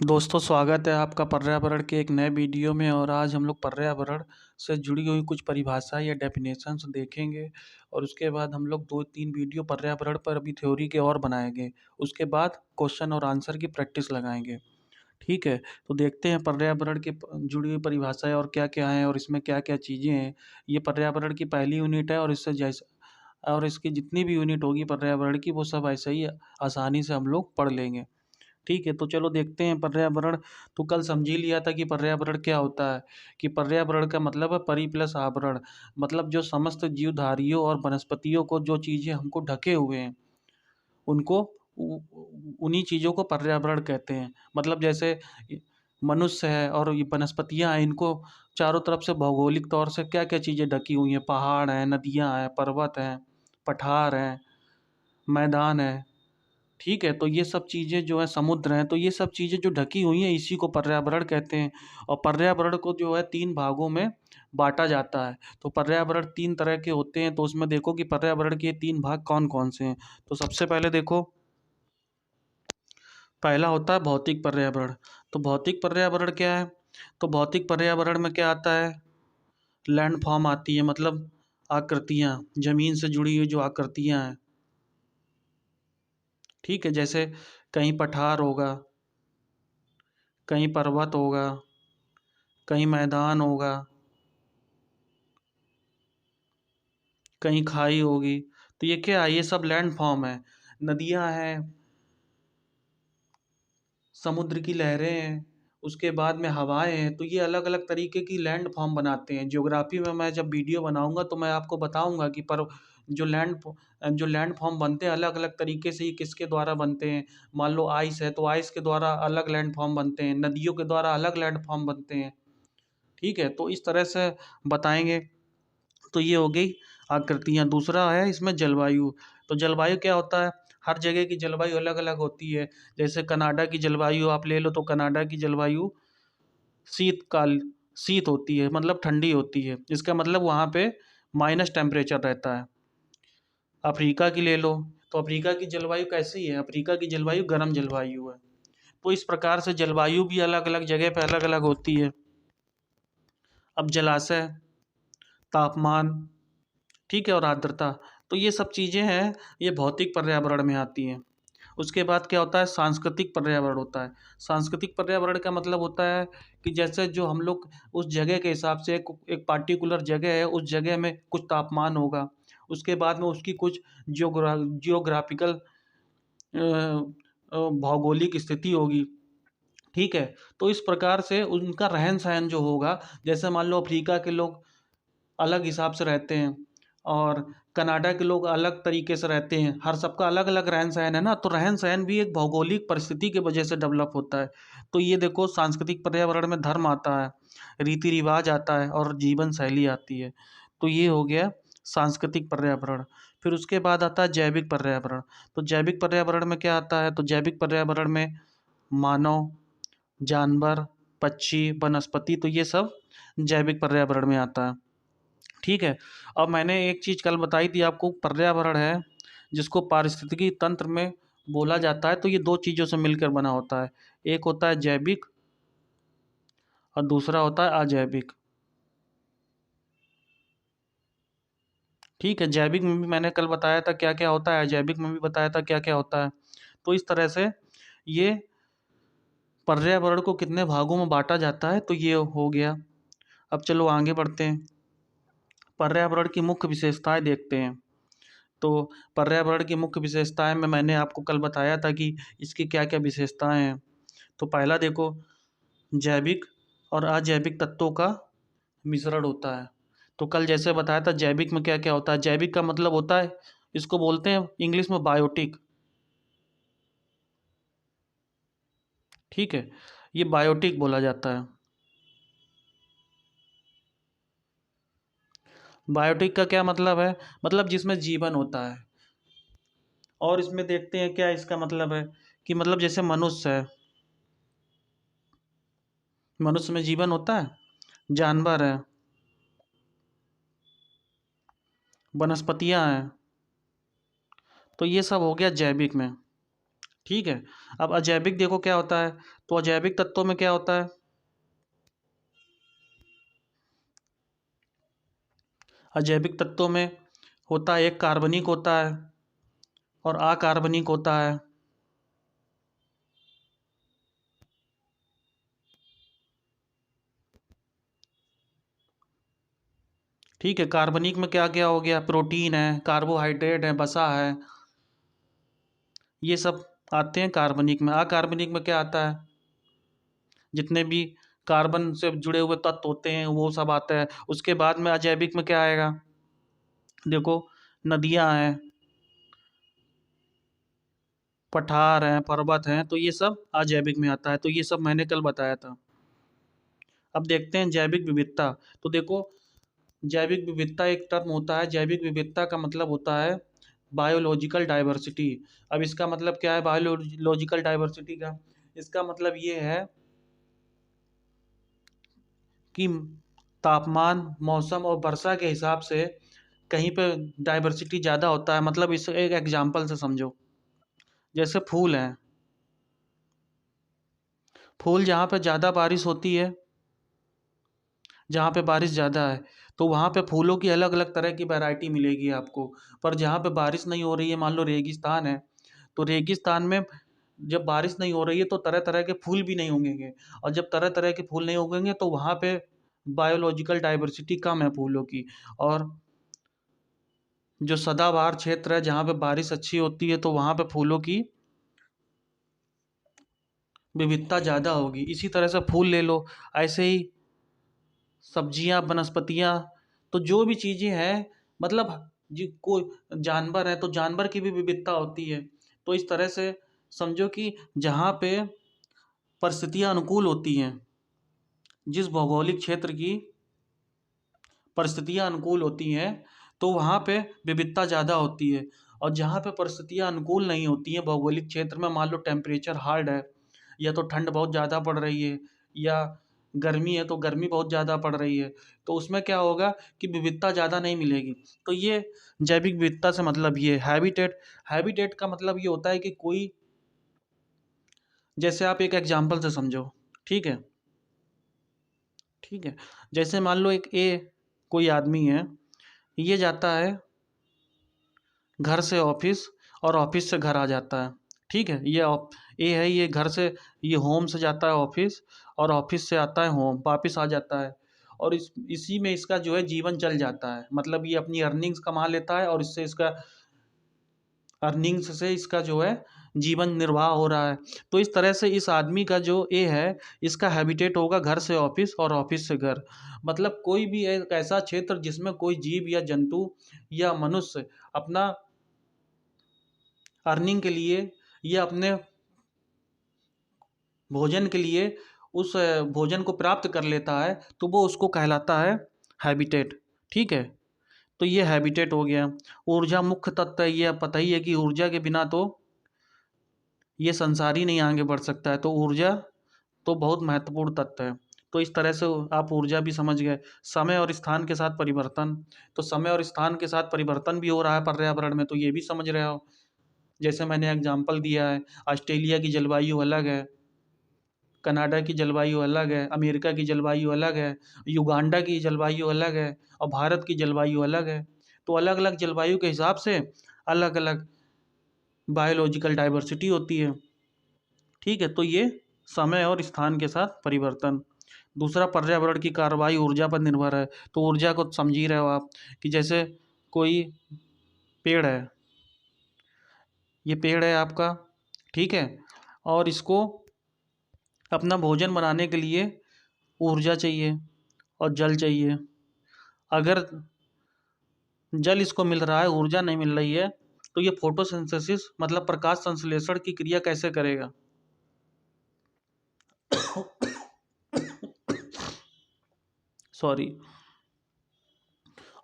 दोस्तों, स्वागत है आपका पर्यावरण के एक नए वीडियो में। और आज हम लोग पर्यावरण से जुड़ी हुई कुछ परिभाषा या डेफिनेशंस देखेंगे। और उसके बाद हम लोग 2-3 वीडियो पर्यावरण पर अभी थ्योरी के और बनाएंगे। उसके बाद क्वेश्चन और आंसर की प्रैक्टिस लगाएंगे। ठीक है, तो देखते हैं पर्यावरण के जुड़ी हुई परिभाषाएं और क्या क्या हैं और इसमें क्या क्या चीज़ें हैं। ये पर्यावरण की पहली यूनिट है और इससे जैसे और इसकी जितनी भी यूनिट होगी पर्यावरण की, वो सब ऐसे ही आसानी से हम लोग पढ़ लेंगे। ठीक है, तो चलो देखते हैं पर्यावरण। तो कल समझ ही लिया था कि पर्यावरण क्या होता है। कि पर्यावरण का मतलब है परि प्लस आवरण। मतलब जो समस्त जीवधारियों और वनस्पतियों को जो चीज़ें हमको ढके हुए हैं, उनको उन्हीं चीज़ों को पर्यावरण कहते हैं। मतलब जैसे मनुष्य है और ये वनस्पतियाँ हैं, इनको चारों तरफ से भौगोलिक तौर से क्या क्या चीज़ें ढकी हुई हैं, पहाड़ हैं, नदियाँ हैं, पर्वत हैं, पठार हैं, मैदान है। ठीक है, तो ये सब चीज़ें जो है, समुद्र हैं, तो ये सब चीज़ें जो ढकी हुई हैं, इसी को पर्यावरण कहते हैं। और पर्यावरण को जो है 3 भागों में बाँटा जाता है। तो पर्यावरण 3 तरह के होते हैं, तो उसमें देखो कि पर्यावरण के 3 भाग कौन-कौन से हैं। तो सबसे पहले देखो, पहला होता है भौतिक पर्यावरण। तो भौतिक पर्यावरण क्या है? तो भौतिक पर्यावरण में क्या आता है? लैंडफ़ॉर्म आती है, मतलब आकृतियाँ, ज़मीन से जुड़ी हुई जो आकृतियाँ हैं। ठीक है, जैसे कहीं पठार होगा, कहीं पर्वत होगा, कहीं मैदान होगा, कहीं खाई होगी। तो ये क्या है? ये सब लैंड फॉर्म है। नदियाँ हैं, समुद्र की लहरें हैं, उसके बाद में हवाएं हैं। तो ये अलग अलग तरीके की लैंड फॉर्म बनाते हैं। ज्योग्राफी में मैं जब वीडियो बनाऊंगा तो मैं आपको बताऊंगा कि पर जो लैंड फॉर्म बनते हैं अलग अलग तरीके से, ये किसके द्वारा बनते हैं। मान लो आइस है, तो आइस के द्वारा अलग लैंड फॉर्म बनते हैं, नदियों के द्वारा अलग लैंड फॉर्म बनते हैं। ठीक है, तो इस तरह से बताएंगे। तो ये हो गई आकृतियाँ। दूसरा है इसमें जलवायु। तो जलवायु क्या होता है? हर जगह की जलवायु अलग अलग होती है। जैसे कनाडा की जलवायु आप ले लो, तो कनाडा की जलवायु शीतकाल शीत होती है, मतलब ठंडी होती है। इसका मतलब वहाँ पे माइनस टेम्परेचर रहता है। अफ्रीका की ले लो, तो अफ्रीका की जलवायु कैसी है? अफ्रीका की जलवायु गर्म जलवायु है। तो इस प्रकार से जलवायु भी अलग अलग जगह पे अलग अलग होती है। अब जलाशय, तापमान, ठीक है, और आर्द्रता। तो ये सब चीज़ें हैं, ये भौतिक पर्यावरण में आती हैं। उसके बाद क्या होता है? सांस्कृतिक पर्यावरण होता है। सांस्कृतिक पर्यावरण का मतलब होता है कि जैसे जो हम लोग उस जगह के हिसाब से एक पार्टिकुलर जगह है, उस जगह में कुछ तापमान होगा। उसके बाद में उसकी कुछ जियोग्राफिकल भौगोलिक स्थिति होगी। ठीक है, तो इस प्रकार से उनका रहन सहन जो होगा, जैसे मान लो अफ्रीका के लोग अलग हिसाब से रहते हैं और कनाडा के लोग अलग तरीके से रहते हैं। हर सबका अलग अलग रहन सहन है ना, तो रहन सहन भी एक भौगोलिक परिस्थिति की वजह से डेवलप होता है। तो ये देखो, सांस्कृतिक पर्यावरण में धर्म आता है, रीति रिवाज आता है और जीवन शैली आती है। तो ये हो गया सांस्कृतिक पर्यावरण। फिर उसके बाद आता है जैविक पर्यावरण। तो जैविक पर्यावरण में क्या आता है? तो जैविक पर्यावरण में मानव, जानवर, पक्षी, वनस्पति, तो ये सब जैविक पर्यावरण में आता है। ठीक है, अब मैंने एक चीज़ कल बताई थी आपको, पर्यावरण है जिसको पारिस्थितिकी तंत्र में बोला जाता है। तो ये दो चीज़ों से मिलकर बना होता है। एक होता है जैविक और दूसरा होता है अजैविक। ठीक है, जैविक में भी मैंने कल बताया था क्या क्या होता है, अजैविक में भी बताया था क्या क्या होता है। तो इस तरह से ये पर्यावरण को कितने भागों में बांटा जाता है, तो ये हो गया। अब चलो आगे बढ़ते हैं, पर्यावरण की मुख्य विशेषताएं देखते हैं। तो पर्यावरण की मुख्य विशेषताएं में मैंने आपको कल बताया था कि इसकी क्या क्या विशेषताएं हैं। तो पहला देखो, जैविक और अजैविक तत्वों का मिश्रण होता है। तो कल जैसे बताया था जैविक में क्या क्या होता है। जैविक का मतलब होता है, इसको बोलते हैं इंग्लिश में बायोटिक। ठीक है, ये बायोटिक बोला जाता है। बायोटिक का क्या मतलब है? मतलब जिसमें जीवन होता है। और इसमें देखते हैं क्या इसका मतलब है। कि मतलब जैसे मनुष्य है, मनुष्य में जीवन होता है, जानवर है, वनस्पतियां हैं। तो ये सब हो गया जैविक में। ठीक है। अब अजैविक देखो क्या होता है, तो अजैविक तत्वों में क्या होता है, अजैविक तत्वों में होता है, एक कार्बनिक होता है और अकार्बनिक होता है। ठीक है, कार्बनिक में क्या क्या हो गया, प्रोटीन है, कार्बोहाइड्रेट है, वसा है, ये सब आते हैं कार्बनिक में। अकार्बनिक में क्या आता है, जितने भी कार्बन से जुड़े हुए तत्व होते हैं वो सब आता है। उसके बाद में अजैविक में क्या आएगा, देखो नदियाँ हैं, पठार हैं, पर्वत हैं, तो ये सब अजैविक में आता है। तो ये सब मैंने कल बताया था। अब देखते हैं जैविक विविधता। तो देखो, जैविक विविधता एक टर्म होता है, जैविक विविधता का मतलब होता है बायोलॉजिकल डाइवर्सिटी। अब इसका मतलब क्या है बायोलॉजिकल डाइवर्सिटी का, इसका मतलब ये है कि तापमान, मौसम और वर्षा के हिसाब से कहीं पे डाइवर्सिटी ज़्यादा होता है। मतलब इस एक एग्जांपल से समझो, जैसे फूल हैं, फूल जहाँ पे ज़्यादा बारिश होती है, जहाँ पे बारिश ज़्यादा है, तो वहाँ पे फूलों की अलग अलग तरह की वैरायटी मिलेगी आपको। पर जहाँ पे बारिश नहीं हो रही है, मान लो रेगिस्तान है, तो रेगिस्तान में जब बारिश नहीं हो रही है तो तरह तरह के फूल भी नहीं उगेंगे। और जब तरह तरह के फूल नहीं उगेंगे तो वहाँ पे बायोलॉजिकल डाइवर्सिटी कम है फूलों की। और जो सदाबहार क्षेत्र है जहाँ पे बारिश अच्छी होती है तो वहाँ पे फूलों की विविधता ज़्यादा होगी। इसी तरह से फूल ले लो, ऐसे ही सब्जियां, वनस्पतियां, तो जो भी चीज़ें हैं, मतलब जी कोई जानवर है तो जानवर की भी विविधता होती है। तो इस तरह से समझो कि जहाँ पे परिस्थितियाँ अनुकूल होती हैं, जिस भौगोलिक क्षेत्र की परिस्थितियाँ अनुकूल होती हैं तो वहाँ पे विविधता ज़्यादा होती है। और जहाँ पे परिस्थितियाँ अनुकूल नहीं होती हैं भौगोलिक क्षेत्र में, मान लो टेम्परेचर हार्ड है, या तो ठंड बहुत ज़्यादा पड़ रही है, या गर्मी है तो गर्मी बहुत ज़्यादा पड़ रही है, तो उसमें क्या होगा कि विविधता ज़्यादा नहीं मिलेगी। तो ये जैविक विविधता से मतलब ये हैबिटेट, हैबिटेट का मतलब ये होता है कि कोई, जैसे आप एक एग्जाम्पल से समझो, ठीक है, ठीक है, जैसे मान लो एक ए कोई आदमी है, ये जाता है घर से ऑफिस और ऑफिस से घर आ जाता है, ठीक है, ये है, ये घर से, ये होम से जाता है ऑफिस और ऑफिस से आता है होम, वापस आ जाता है। और इसी में इसका जो है जीवन चल जाता है, मतलब ये अपनी अर्निंग्स कमा लेता है और इससे इसका अर्निंग्स से इसका जो है जीवन निर्वाह हो रहा है। तो इस तरह से इस आदमी का जो ए है, इसका हैबिटेट होगा घर से ऑफिस और ऑफिस से घर। मतलब कोई भी एक ऐसा क्षेत्र जिसमें कोई जीव या जंतु या मनुष्य अपना अर्निंग के लिए या अपने भोजन के लिए उस भोजन को प्राप्त कर लेता है, तो वो उसको कहलाता है हैबिटेट। ठीक है, तो ये हैबिटेट हो गया। ऊर्जा मुख्य तत्व है, ये अब पता ही है कि ऊर्जा के बिना तो ये संसार ही नहीं आगे बढ़ सकता है। तो ऊर्जा तो बहुत महत्वपूर्ण तत्व है। तो इस तरह से आप ऊर्जा भी समझ गए। समय और स्थान के साथ परिवर्तन, तो समय और स्थान के साथ परिवर्तन भी हो रहा है पर्यावरण में, तो ये भी समझ रहे हो। जैसे मैंने एग्जाम्पल दिया है, ऑस्ट्रेलिया की जलवायु अलग है, कनाडा की जलवायु अलग है, अमेरिका की जलवायु अलग है, युगांडा की जलवायु अलग है, और भारत की जलवायु अलग है। तो अलग अलग जलवायु के हिसाब से अलग अलग बायोलॉजिकल डाइवर्सिटी होती है। ठीक है, तो ये समय और स्थान के साथ परिवर्तन। दूसरा, पर्यावरण की कार्रवाई ऊर्जा पर निर्भर है। तो ऊर्जा को समझ ही रहे हो आप, कि जैसे कोई पेड़ है, ये पेड़ है आपका, ठीक है, और इसको अपना भोजन बनाने के लिए ऊर्जा चाहिए और जल चाहिए। अगर जल इसको मिल रहा है, ऊर्जा नहीं मिल रही है, तो ये फोटोसिंथेसिस मतलब प्रकाश संश्लेषण की क्रिया कैसे करेगा। सॉरी।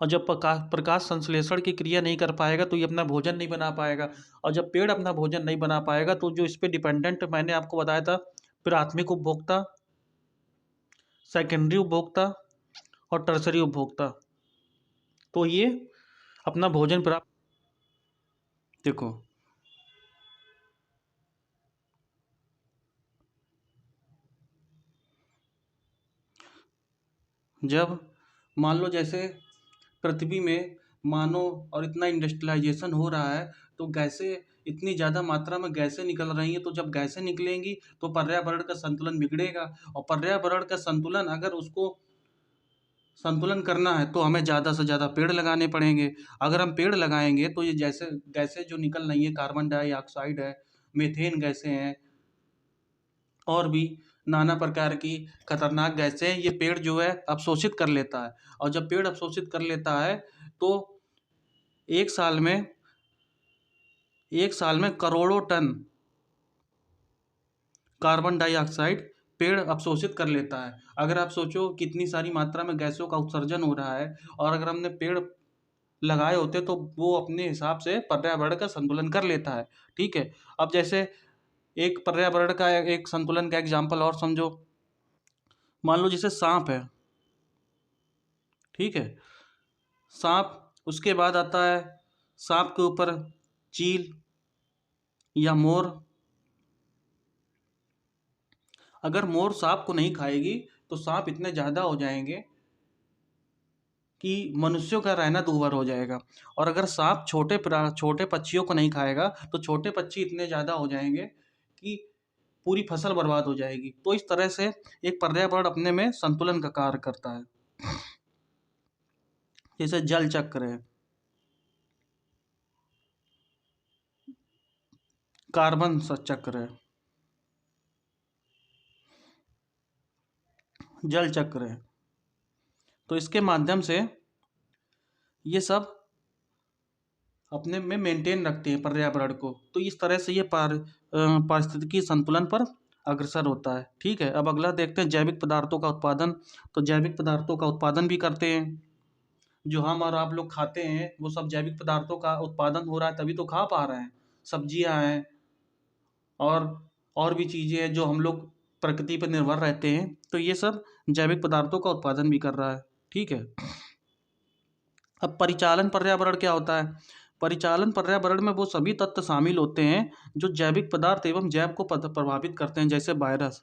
और जब प्रकाश प्रकाश संश्लेषण की क्रिया नहीं कर पाएगा तो ये अपना भोजन नहीं बना पाएगा। और जब पेड़ अपना भोजन नहीं बना पाएगा तो जो इस पे डिपेंडेंट, मैंने आपको बताया था, प्राथमिक उपभोक्ता, सेकेंडरी उपभोक्ता और टर्सरी उपभोक्ता, तो ये अपना भोजन प्राप्त, देखो जब मान लो जैसे पृथ्वी में मानव और इतना इंडस्ट्रियलाइजेशन हो रहा है, तो गैसें इतनी ज़्यादा मात्रा में गैसें निकल रही हैं, तो जब गैसें निकलेंगी तो पर्यावरण का संतुलन बिगड़ेगा। और पर्यावरण का संतुलन अगर उसको संतुलन करना है तो हमें ज़्यादा से ज़्यादा पेड़ लगाने पड़ेंगे। अगर हम पेड़ लगाएंगे तो ये जैसे गैसें जो निकल रही हैं, कार्बन डाइऑक्साइड है, मीथेन गैसें हैं, और भी नाना प्रकार की खतरनाक गैसें, ये पेड़ जो है अवशोषित कर लेता है। और जब पेड़ अवशोषित कर लेता है तो एक साल में करोड़ों टन कार्बन डाइऑक्साइड पेड़ अवशोषित कर लेता है। अगर आप सोचो कितनी सारी मात्रा में गैसों का उत्सर्जन हो रहा है, और अगर हमने पेड़ लगाए होते तो वो अपने हिसाब से पर्यावरण का संतुलन कर लेता है। ठीक है। अब जैसे एक पर्यावरण का एक संतुलन का एग्जाम्पल और समझो। मान लो जैसे सांप है, ठीक है, सांप, उसके बाद आता है सांप के ऊपर चील या मोर। अगर मोर सांप को नहीं खाएगी तो सांप इतने ज़्यादा हो जाएंगे कि मनुष्यों का रहना दूभर हो जाएगा। और अगर सांप छोटे पक्षियों को नहीं खाएगा तो छोटे पक्षी इतने ज़्यादा हो जाएंगे कि पूरी फसल बर्बाद हो जाएगी। तो इस तरह से एक पर्यावरण अपने में संतुलन का कार्य करता है। जैसे जल चक्र है, कार्बन चक्र है, जल चक्र है, तो इसके माध्यम से ये सब अपने में मेंटेन रखते हैं पर्यावरण को। तो इस तरह से ये पारिस्थितिकी संतुलन पर अग्रसर होता है। ठीक है। अब अगला देखते हैं जैविक पदार्थों का उत्पादन। तो जैविक पदार्थों का उत्पादन भी करते हैं। जो हम और आप लोग खाते हैं वो सब जैविक पदार्थों का उत्पादन हो रहा है, तभी तो खा पा रहे हैं। सब्जियां हैं और भी चीज़ें हैं जो हम लोग प्रकृति पर निर्भर रहते हैं, तो ये सब जैविक पदार्थों का उत्पादन भी कर रहा है। ठीक है। अब परिचालन पर्यावरण क्या होता है? परिचालन पर्यावरण में वो सभी तत्व शामिल होते हैं जो जैविक पदार्थ एवं जैव को प्रभावित करते हैं। जैसे वायरस,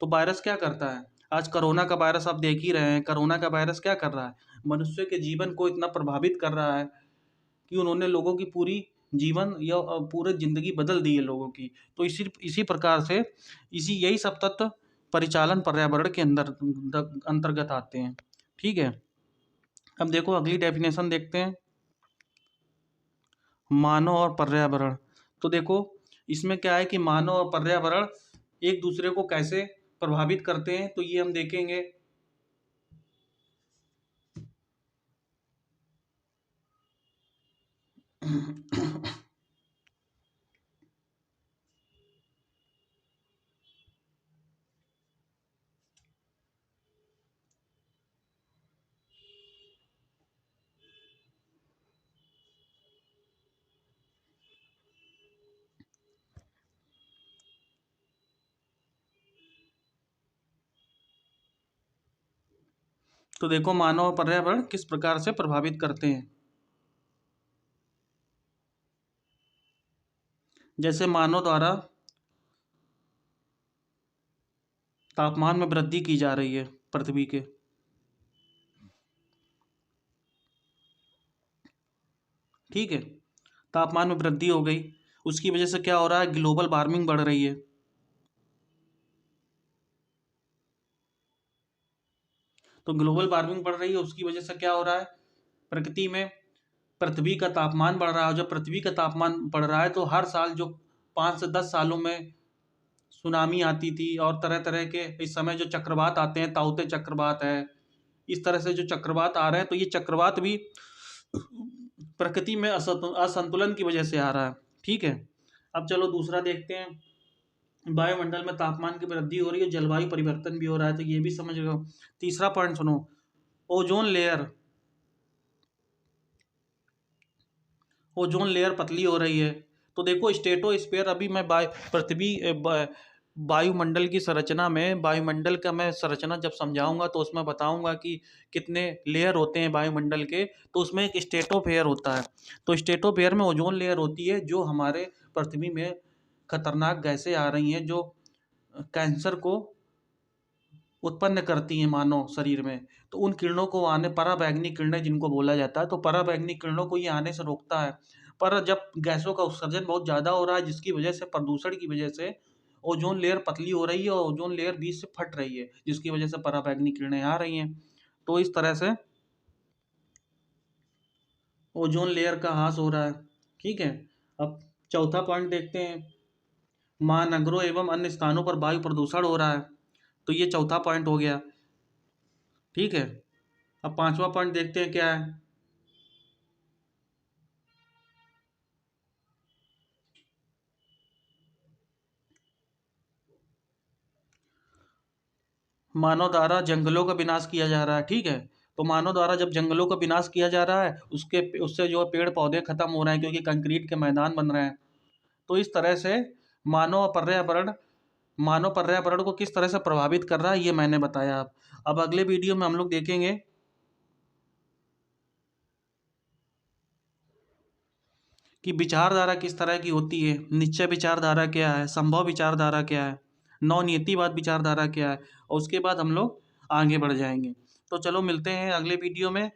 तो वायरस क्या करता है? आज कोरोना का वायरस आप देख ही रहे हैं। कोरोना का वायरस क्या कर रहा है? मनुष्य के जीवन को इतना प्रभावित कर रहा है कि उन्होंने लोगों की पूरी जीवन या पूरी जिंदगी बदल दी है लोगों की। तो इसी प्रकार से यही सब तत्व परिचालन पर्यावरण के अंतर्गत आते हैं। ठीक है। अब देखो अगली डेफिनेशन देखते हैं, मानव और पर्यावरण। तो देखो इसमें क्या है कि मानव और पर्यावरण एक दूसरे को कैसे प्रभावित करते हैं, तो ये हम देखेंगे। तो देखो मानव और पर्यावरण किस प्रकार से प्रभावित करते हैं। जैसे मानव द्वारा तापमान में वृद्धि की जा रही है पृथ्वी के, ठीक है, तापमान में वृद्धि हो गई, उसकी वजह से क्या हो रहा है? ग्लोबल वार्मिंग बढ़ रही है। तो ग्लोबल वार्मिंग बढ़ रही है, उसकी वजह से क्या हो रहा है? प्रकृति में पृथ्वी का तापमान बढ़ रहा है। जब पृथ्वी का तापमान बढ़ रहा है तो हर साल जो 5 से 10 सालों में सुनामी आती थी और तरह तरह के इस समय जो चक्रवात आते हैं, ताउते चक्रवात है, इस तरह से जो चक्रवात आ रहे हैं, तो ये चक्रवात भी प्रकृति में असंतुलन की वजह से आ रहा है। ठीक है। अब चलो दूसरा देखते हैं, वायुमंडल में तापमान की वृद्धि हो रही है, जलवायु परिवर्तन भी हो रहा है, तो ये भी समझ लो। तीसरा पॉइंट सुनो, ओजोन लेयर पतली हो रही है। तो देखो स्ट्रेटोस्फीयर, अभी मैं वायुमंडल की संरचना में, वायुमंडल का मैं संरचना जब समझाऊंगा तो उसमें बताऊंगा कि कितने लेयर होते हैं वायुमंडल के। तो उसमें एक स्ट्रेटोस्फीयर होता है। तो स्ट्रेटोस्फीयर में ओजोन लेयर होती है जो हमारे पृथ्वी में खतरनाक गैसें आ रही हैं जो कैंसर को उत्पन्न करती हैं मानव शरीर में, तो उन किरणों को आने पराबैंगनी किरणें जिनको बोला जाता है, तो पराबैंगनी किरणों को ये आने से रोकता है। पर जब गैसों का उत्सर्जन बहुत ज़्यादा हो रहा है, जिसकी वजह से प्रदूषण की वजह से ओज़ोन लेयर पतली हो रही है और ओज़ोन लेयर बीच से फट रही है, जिसकी वजह से पराबैंगनी किरणें आ रही हैं। तो इस तरह से ओज़ोन लेयर का ह्रास हो रहा है, ठीक है? अब चौथा पॉइंट देखते हैं, महानगरों एवं अन्य स्थानों पर वायु प्रदूषण हो रहा है, तो ये चौथा पॉइंट हो गया, ठीक है? अब पाँचवा पॉइंट देखते हैं क्या है? मानव द्वारा जंगलों का विनाश किया जा रहा है, ठीक है? तो मानव द्वारा जब जंगलों का विनाश किया जा रहा है, उससे जो है पेड़ पौधे खत्म हो रहे हैं, क्योंकि कंक्रीट के मैदान बन रहे हैं। तो इस तरह से मानव पर्यावरण मानव पर्यावरण को किस तरह से प्रभावित कर रहा है, ये मैंने बताया। अब अगले वीडियो में हम लोग देखेंगे कि विचारधारा किस तरह की होती है, निश्चय विचारधारा क्या है, संभव विचारधारा क्या है, नवनीतिवाद विचारधारा क्या है, और उसके बाद हम लोग आगे बढ़ जाएंगे। तो चलो मिलते हैं अगले वीडियो में।